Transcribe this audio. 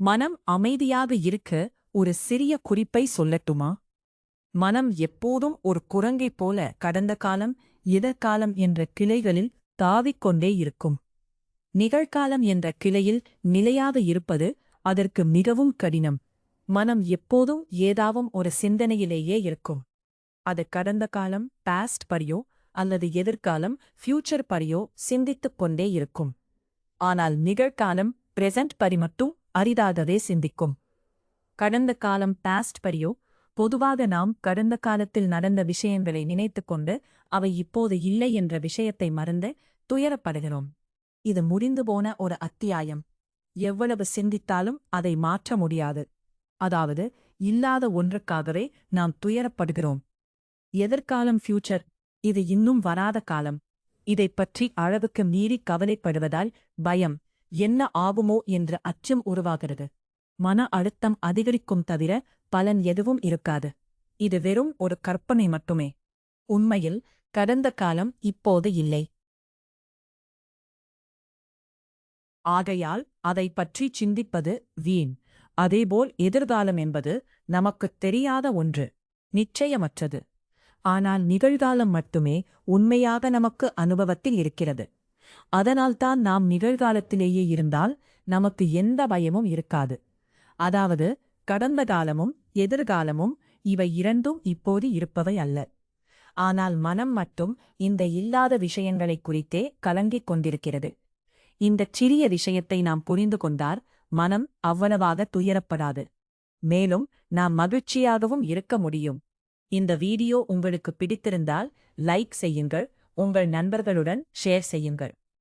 மனம் அமைதியாக இருக்க ஒரு சிறிய குறிப்பை சொல்லட்டுமா? மனம் எப்போதும் ஒரு குரங்கைப் போல கடந்த காலம், எதிர்காலம் என்ற கிளைகளில் தாவிக்கொண்டே இருக்கும். நிகழ்காலம் என்ற கிளையில் நிலையாக இருப்பது அதற்கு மிகவும் கடினம். மனம் எப்போதும் ஏதாவும் ஒரு சிந்தனையிலேயே இருக்கும். அது கடந்த காலம் பாஸ்ட் பரியோ அல்லது எதிர்காலம் ஃபியூச்சர் பரியோ சிந்தித்துக் கொண்டே இருக்கும். ஆனால் நிகழ்காலம் பிரசன்ட் பரி மட்டும் அரிதாகவே சிந்திக்கும். கடந்த காலம் பாஸ்ட் பரியோ பொதுவாக நாம் கடந்த காலத்தில் நடந்த விஷயங்களை நினைத்துக்கொண்டு அவை இப்போது இல்லை என்ற விஷயத்தை மறந்து துயரப்படுகிறோம். இது முடிந்து போன ஒரு அத்தியாயம். எவ்வளவு சிந்தித்தாலும் அதை மாற்ற முடியாது. அதாவது இல்லாத ஒன்றுக்காகவே நாம் துயரப்படுகிறோம். எதிர்காலம் ஃபியூச்சர், இது இன்னும் வராத காலம். இதைப் பற்றி அளவுக்கு மீறி கவலைப்படுவதால் பயம், என்ன ஆகுமோ என்ற அச்சம் உருவாகிறது. மன அழுத்தம் அதிகரிக்கும் தவிர பலன் எதுவும் இருக்காது. இது வெறும் ஒரு கற்பனை மட்டுமே. உண்மையில் கடந்த காலம் இப்போது இல்லை. ஆகையால் அதைப் பற்றி சிந்திப்பது வீண். அதேபோல் எதிர்காலம் என்பது நமக்குத் தெரியாத ஒன்று, நிச்சயமற்றது. ஆனால் நிகழ்காலம் மட்டுமே உண்மையாக நமக்கு அனுபவத்தில் இருக்கிறது. அதனால்தான் நாம் நிகழ்காலத்திலேயே இருந்தால் நமக்கு எந்த பயமும் இருக்காது. அதாவது கடந்த காலமும் எதிர்காலமும் இவை இரண்டும் இப்போது இருப்பவை அல்ல. ஆனால் மனம் மட்டும் இந்த இல்லாத விஷயங்களைக் குறித்தே கலங்கிக் கொண்டிருக்கிறது. இந்தச் சிறிய விஷயத்தை நாம் புரிந்து கொண்டால் மனம் அவ்வளவாக துயரப்படாது. மேலும் நாம் மகிழ்ச்சியாகவும் இருக்க முடியும். இந்த வீடியோ உங்களுக்கு பிடித்திருந்தால் லைக் செய்யுங்கள், உங்கள் நண்பர்களுடன் ஷேர் செய்யுங்கள்.